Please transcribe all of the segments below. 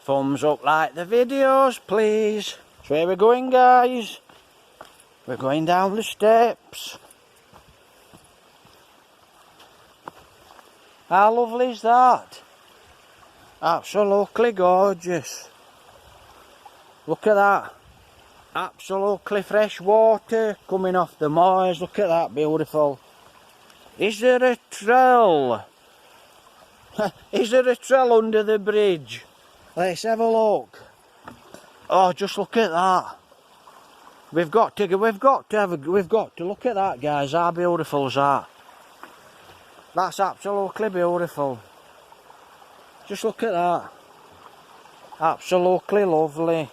thumbs up, like the videos, please. So where we're going, guys. We're going down the steps. How lovely is that? Absolutely gorgeous. Look at that. Absolutely fresh water coming off the moors. Look at that, beautiful. Is there a trail? Is there a trail under the bridge? Let's have a look. Oh, just look at that. We've got to look at that, guys. How beautiful is that? That's absolutely beautiful. Just look at that. Absolutely lovely.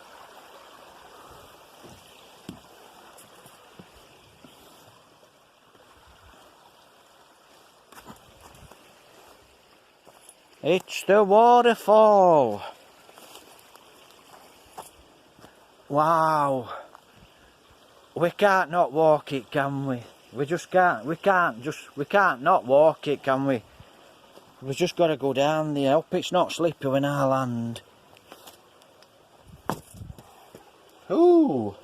It's the waterfall. Wow. We can't not walk it, can we? We just can't. We can't not walk it, can we? We've just got to go down there. I hope it's not slippery when I land. Ooh.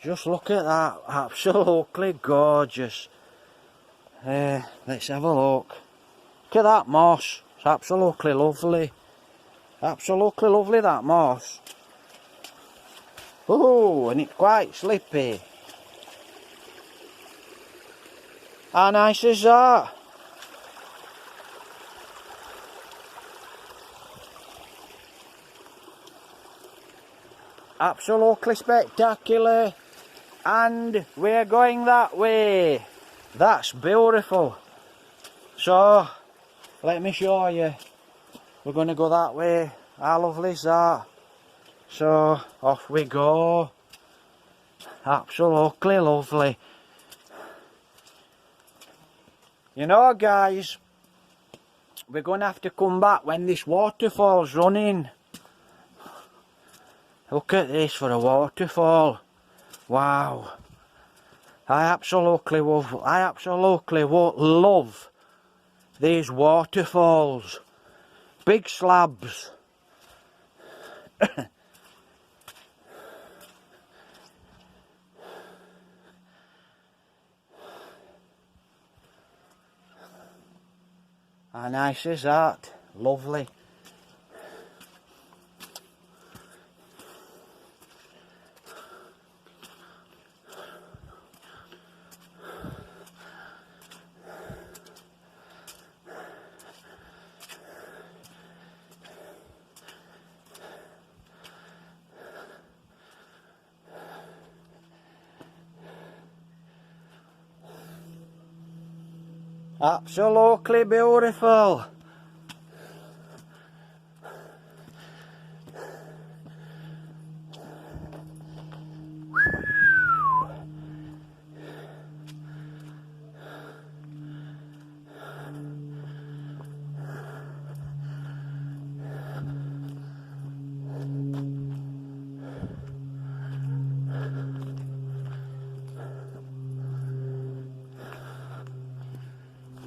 Just look at that. Absolutely gorgeous. Let's have a look. Look at that moss. It's absolutely lovely. Absolutely lovely, that moss. Ooh, and it's quite slippy. How nice is that? Absolutely spectacular. And we're going that way. That's beautiful. So, let me show you. We're going to go that way. How lovely is that? So, off we go. Absolutely lovely. You know, guys, we're going to have to come back when this waterfall's running. Look at this for a waterfall. Wow. I absolutely love these waterfalls. Big slabs. How nice is that? Lovely. Absolutely beautiful.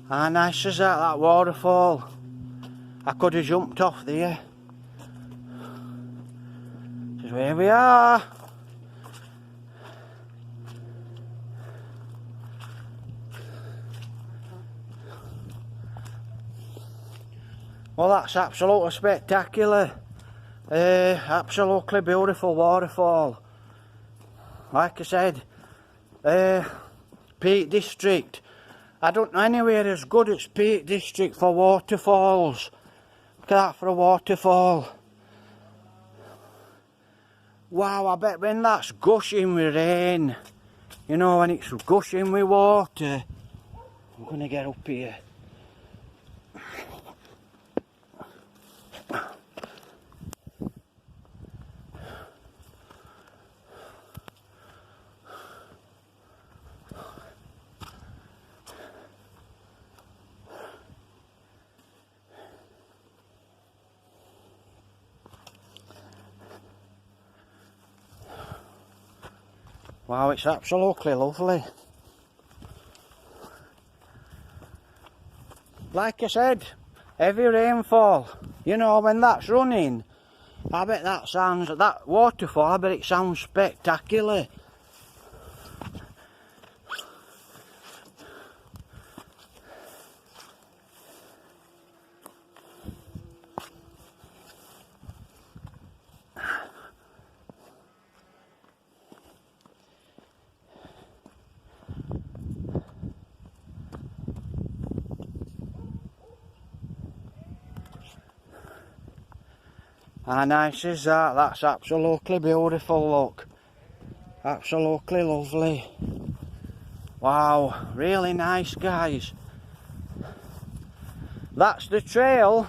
How nice is that waterfall? I could have jumped off there. This is where we are. Well, that's absolutely spectacular. Absolutely beautiful waterfall. Like I said, Peak District. I don't know anywhere as good as Peak District for waterfalls. Look at that for a waterfall. Wow, I bet when that's gushing with rain, you know, when it's gushing with water. I'm going to get up here. Wow, it's absolutely lovely. Like I said, heavy rainfall. You know, when that's running, I bet that waterfall, I bet it sounds spectacular. How nice is that? That's absolutely beautiful, look. Absolutely lovely. Wow, really nice, guys. That's the trail.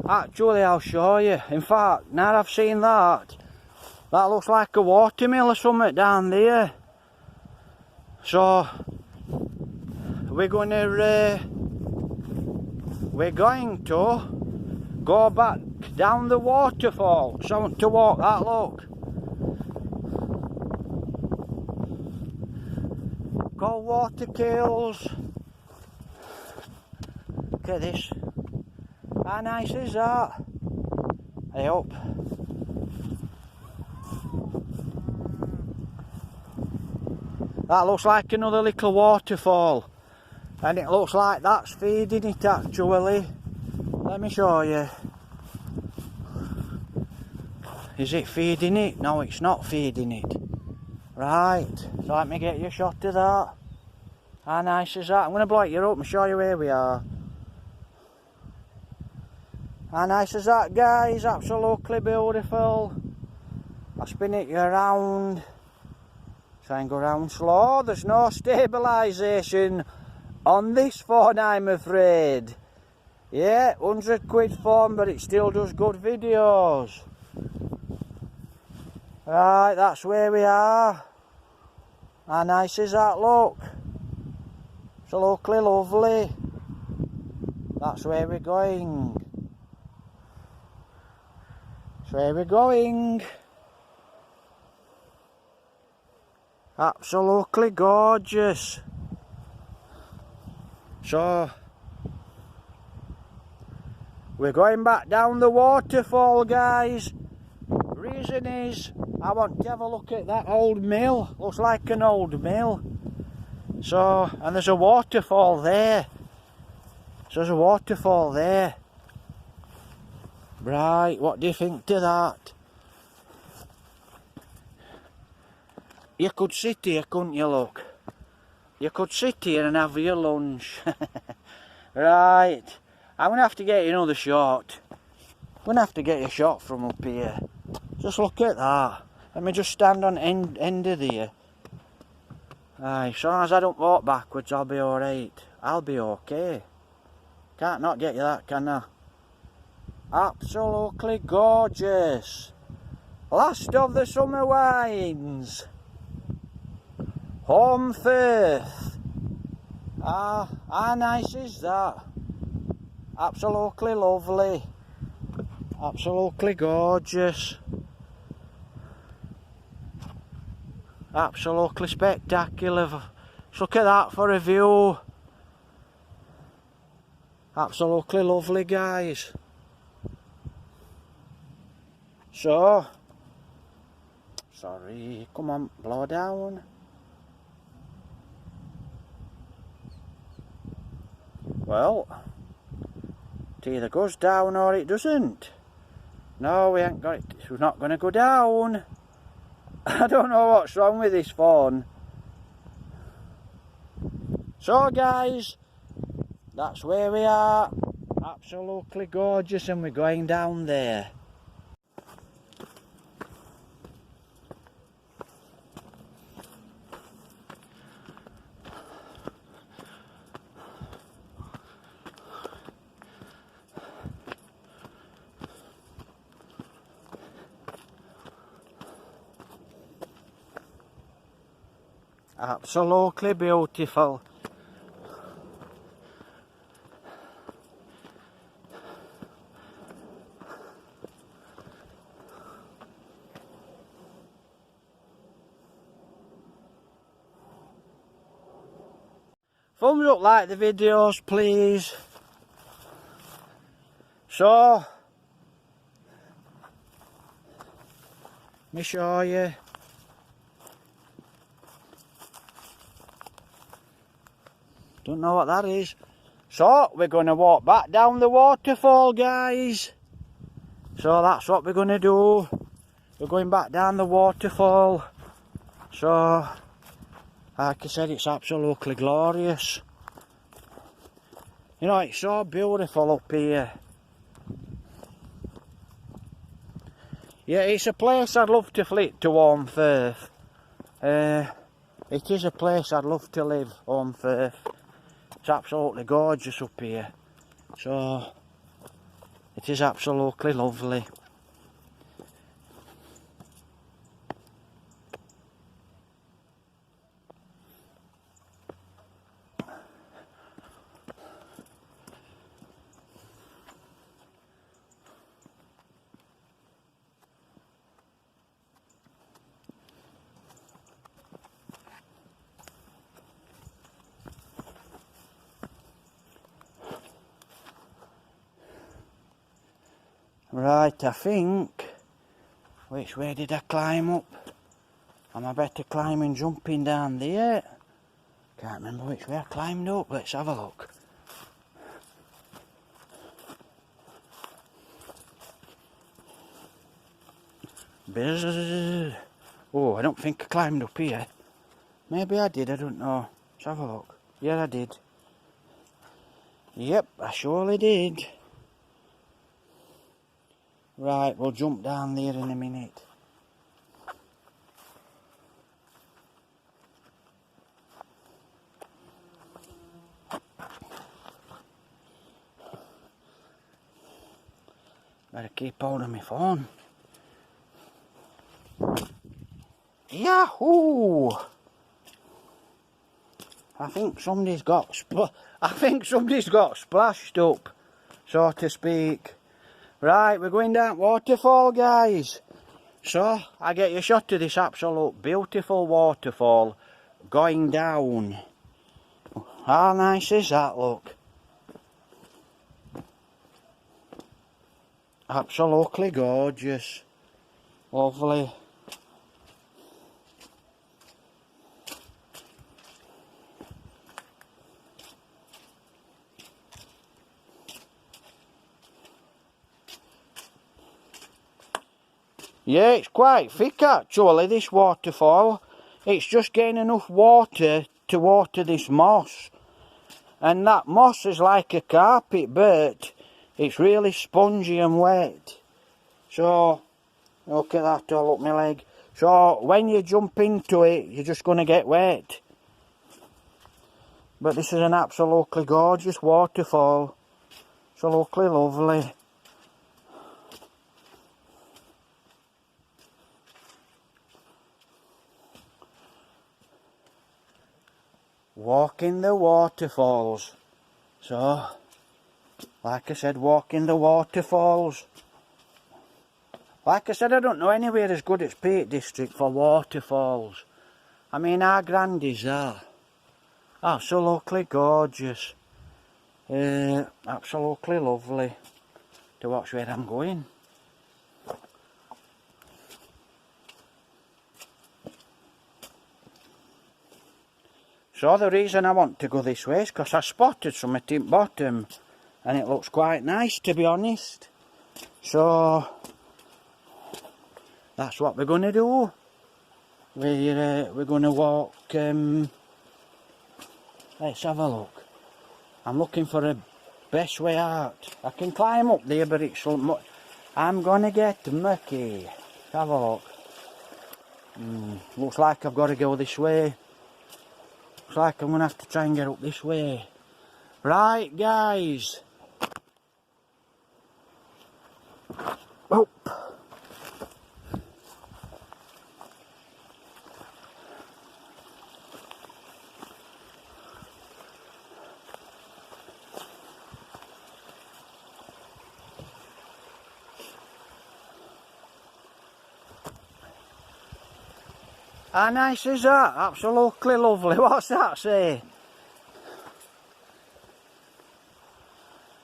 Actually, I'll show you. In fact, now I've seen that, that looks like a watermill or something down there. So, we're going to go back down the waterfall. Something to walk that, look. Cold water kills. Look at this. How nice is that? I hope. That looks like another little waterfall. And it looks like that's feeding it actually. Let me show you. Is it feeding it? No, it's not feeding it. Right, so let me get you a shot of that. How nice is that? I'm going to blow it up and show you where we are. How nice is that, guys? Absolutely beautiful. I'll spin it around. Try and go round slow. There's no stabilisation on this phone, I'm afraid. Yeah, 100 quid phone, but it still does good videos. Right, that's where we are. How nice is that, look? Absolutely lovely. That's where we're going. That's where we're going. Absolutely gorgeous. So, we're going back down the waterfall, guys. Reason is, I want to have a look at that old mill. Looks like an old mill. So, and there's a waterfall there. So there's a waterfall there. Right, what do you think to that? You could sit here, couldn't you, look? You could sit here and have your lunch. Right, I'm going to have to get you another shot. I'm going to have to get you a shot from up here. Just look at that. Let me just stand on end of there. Aye, as long as I don't walk backwards, I'll be alright. I'll be okay. Can't not get you that, can I? Absolutely gorgeous. Last of the summer wines. Holmfirth. Ah, how nice is that? Absolutely lovely. Absolutely gorgeous. Absolutely spectacular. Just look at that for a view. Absolutely lovely, guys. So, sorry, come on, blow down. Well, it either goes down or it doesn't. No, we ain't got it. It's not going to go down. I don't know what's wrong with this phone. So guys, that's where we are. Absolutely gorgeous, and we're going down there. Absolutely beautiful. Thumbs up, like the videos, please. So, let me show you. Don't know what that is. So, we're going to walk back down the waterfall, guys. So, that's what we're going to do. We're going back down the waterfall. So, like I said, it's absolutely glorious. You know, it's so beautiful up here. Yeah, it's a place I'd love to flit to, Holmfirth. It is a place I'd love to live, Holmfirth. It's absolutely gorgeous up here. So, it is absolutely lovely. Right, I think, which way did I climb up? Am I better climbing, jumping down there? Can't remember which way I climbed up. Let's have a look. Bzzz. Oh, I don't think I climbed up here. Maybe I did, I don't know. Let's have a look. Yeah, I did. Yep, I surely did. Right, we'll jump down there in a minute. Better keep hold of my phone. Yahoo! I think somebody's got splashed up, so to speak. Right, we're going down waterfall, guys. So, I get you a shot of this absolute beautiful waterfall going down. How nice is that, look? Absolutely gorgeous. Lovely. Yeah, it's quite thick actually, this waterfall. It's just getting enough water to water this moss. And that moss is like a carpet, but it's really spongy and wet. So, look at that all up my leg. So, when you jump into it, you're just going to get wet. But this is an absolutely gorgeous waterfall. Absolutely lovely. Walking the waterfalls. So, like I said, walking the waterfalls. Like I said, I don't know anywhere as good as Peak District for waterfalls. I mean, our grandies are absolutely gorgeous. Absolutely lovely. To watch where I'm going. So the reason I want to go this way is because I spotted some at the bottom and it looks quite nice, to be honest. So that's what we're going to do. We're going to walk. Let's have a look. I'm looking for a best way out. I can climb up there, but it's I'm going to get mucky. Have a look. Looks like I've got to go this way. Looks like I'm going to have to try and get up this way. Right, guys. Oh. How nice is that? Absolutely lovely. What's that say?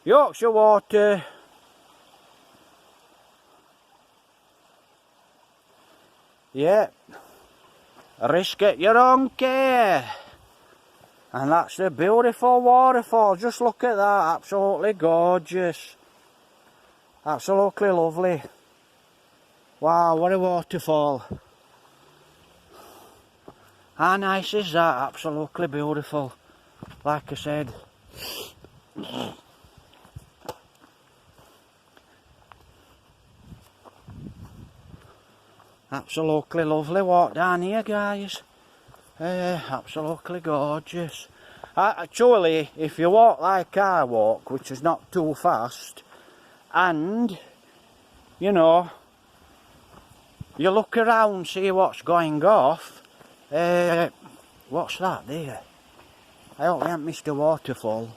Yorkshire water, Yeah. Risk at your own care. And that's the beautiful waterfall. Just look at that. Absolutely gorgeous. Absolutely lovely. Wow, what a waterfall. How nice is that? Absolutely beautiful. Like I said. Absolutely lovely walk down here, guys. Absolutely gorgeous. Actually, if you walk like I walk, which is not too fast, and, you know, you look around, see what's going off. What's that there? I hope I haven't missed a waterfall.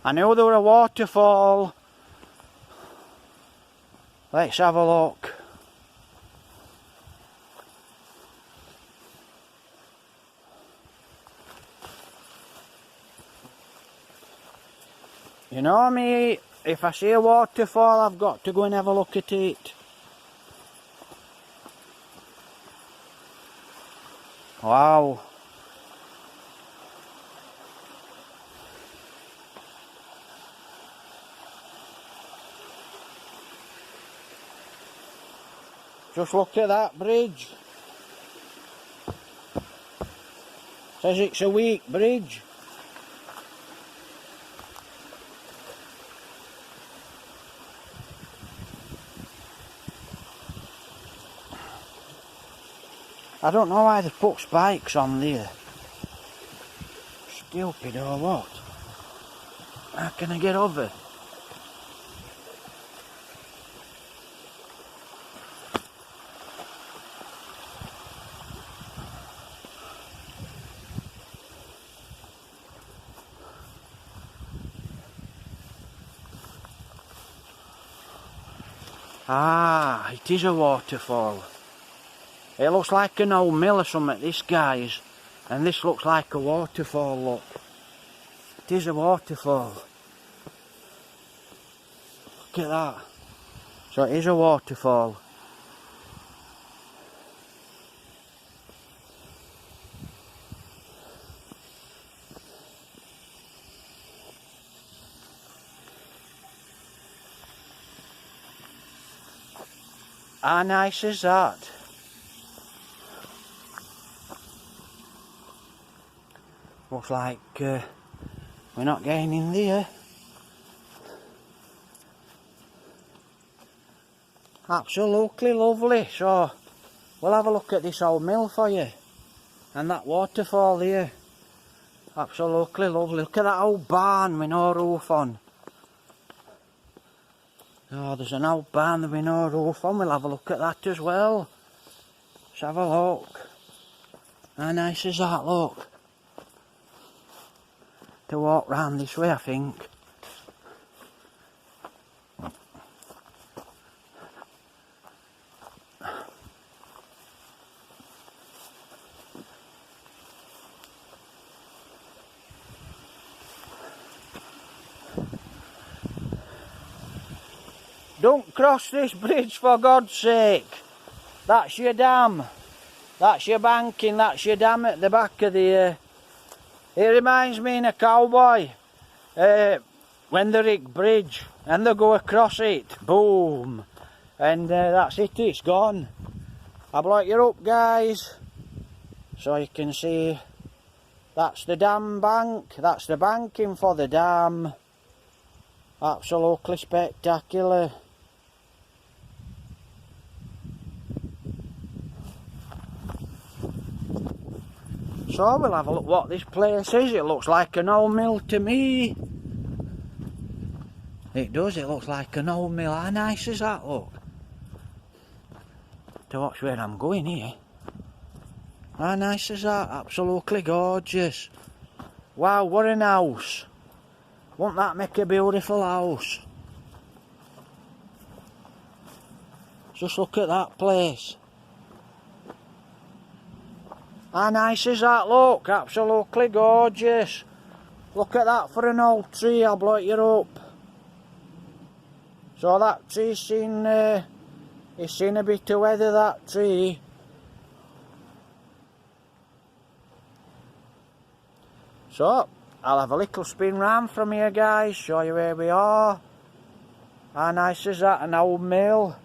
I knew there was a waterfall. Let's have a look. You know me, if I see a waterfall, I've got to go and have a look at it. Wow. Just look at that bridge. Says it's a weak bridge. I don't know why they put spikes on there. Stupid or what? How can I get over? Ah, it is a waterfall. It looks like an old mill or something, this guys. And this looks like a waterfall, look. It is a waterfall. Look at that. So it is a waterfall. How nice is that? Looks like we're not getting in there. Absolutely lovely. So we'll have a look at this old mill for you. And that waterfall here. Absolutely lovely. Look at that old barn with no roof on. Oh, there's an old barn with no roof on. We'll have a look at that as well. Let's have a look. How nice is that, look? To walk round this way, I think. Don't cross this bridge, for God's sake. That's your dam. That's your banking, that's your dam at the back of the... It reminds me of a cowboy. When they rig bridge and they go across it. Boom. And that's it, it's gone. I'll block you up, guys. So you can see... That's the dam bank. That's the banking for the dam. Absolutely spectacular. So we'll have a look what this place is. It looks like an old mill to me. It does, it looks like an old mill. How nice is that, look? To watch where I'm going here. How nice is that? Absolutely gorgeous. Wow, what an house. Won't that make a beautiful house? Just look at that place. How nice is that, look? Absolutely gorgeous. Look at that for an old tree, I'll blow you up. So that tree's in It's seen a bit of weather, that tree. So, I'll have a little spin round from here, guys, show you where we are. How nice is that, an old mill?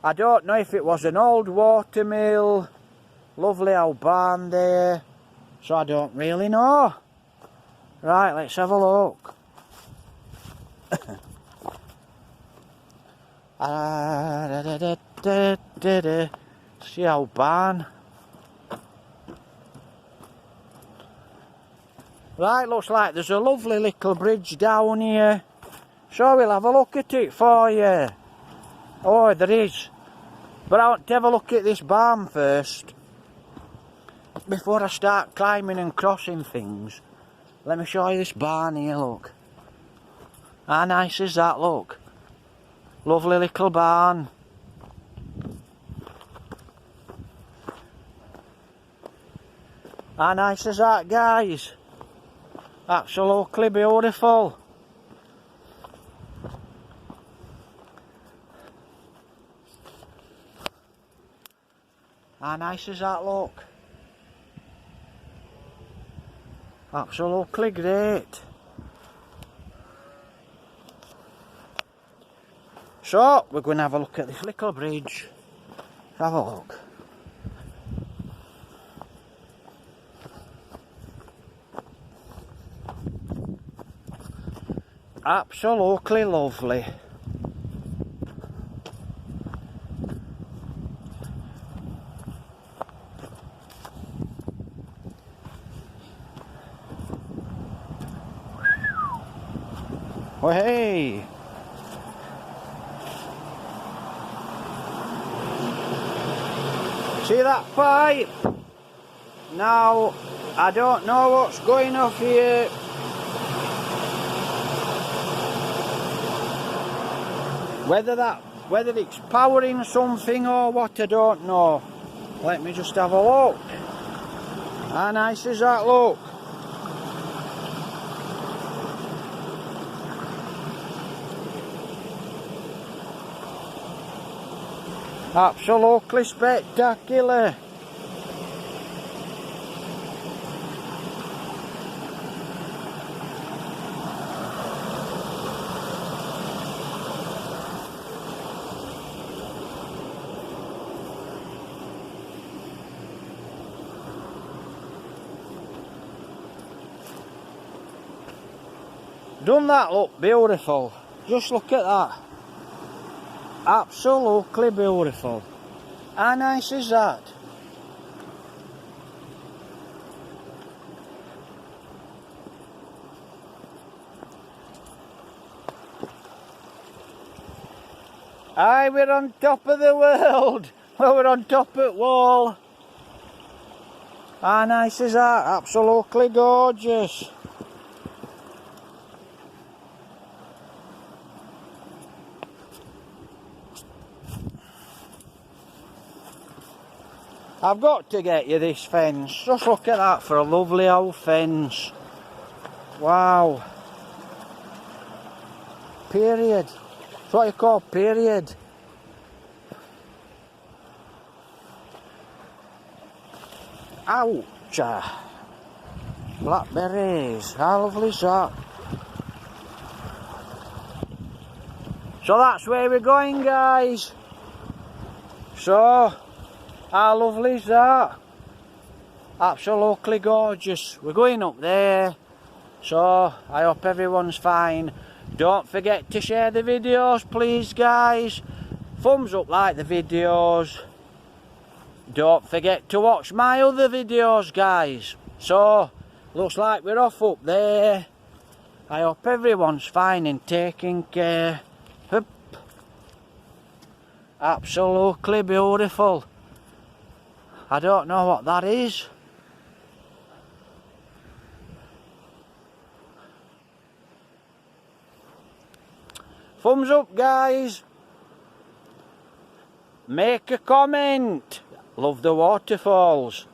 I don't know if it was an old water mill. Lovely old barn there. So I don't really know. Right, let's have a look. See old barn. Right, looks like there's a lovely little bridge down here. So we'll have a look at it for you. Oh, there is. But I want to have a look at this barn first. Before I start climbing and crossing things. Let me show you this barn here, look. How nice is that, look. Lovely little barn. How nice is that, guys? Absolutely beautiful. How nice is that, look? Absolutely great. So, we're going to have a look at this little bridge. Have a look. Absolutely lovely. Oh, hey! See that pipe? Now, I don't know what's going off here. Whether it's powering something or what, I don't know. Let me just have a look. How nice is that, look? Absolutely spectacular. Doesn't that look beautiful? Just look at that. Absolutely beautiful. How nice is that? Aye, we're on top of the world. Well, we're on top of the wall. How nice is that? Absolutely gorgeous. I've got to get you this fence. Just look at that for a lovely old fence. Wow. Period. That's what you call period. Ouch. Blackberries. How lovely is that? So that's where we're going, guys. So, how lovely is that? Absolutely gorgeous. We're going up there. So, I hope everyone's fine. Don't forget to share the videos, please, guys. Thumbs up, like the videos. Don't forget to watch my other videos, guys. So, looks like we're off up there. I hope everyone's fine and taking care. Hup. Absolutely beautiful. I don't know what that is. Thumbs up, guys. Make a comment. Love the waterfalls.